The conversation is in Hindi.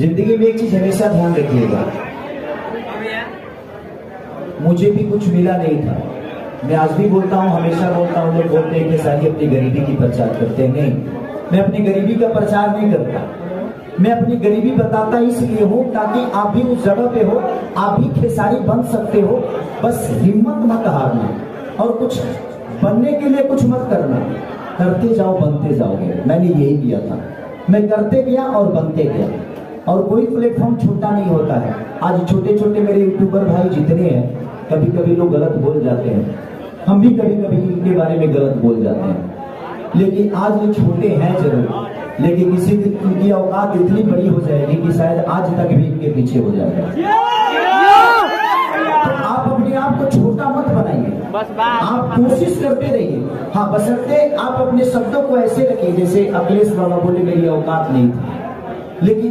जिंदगी में एक चीज हमेशा ध्यान रखिएगा, मुझे भी कुछ मिला नहीं था। मैं आज भी बोलता हूँ, हमेशा बोलता हूँ, लोग बोलते हैं कि सारी अपनी गरीबी की प्रचार करते हैं। नहीं, मैं अपनी गरीबी का प्रचार नहीं करता। मैं अपनी गरीबी बताता इसलिए हूँ ताकि आप भी उस जगह पे हो, आप भी खेसारी बन सकते हो। बस हिम्मत मत हारना और कुछ बनने के लिए कुछ मत करना, करते जाओ बनते जाओगे। मैंने यही किया था, मैं करते गया और बनते गया। और कोई प्लेटफॉर्म छोटा नहीं होता है। आज छोटे छोटे मेरे यूट्यूबर भाई जितने हैं, कभी कभी लोग गलत बोल जाते हैं, हम भी कभी कभी इनके बारे में गलत बोल जाते हैं, लेकिन आज ये छोटे हैं जरूर, लेकिन किसी दिन इनकी औकात इतनी बड़ी हो जाएगी कि शायद आज तक भी इनके पीछे हो जाएगा। तो आप अपने आप को छोटा मत बनाइए, आप कोशिश करते रहिए। हाँ, बशर्ते आप अपने शब्दों को ऐसे रखिए जैसे अखिलेश बाबा बोले मेरी औकात नहीं थी, लेकिन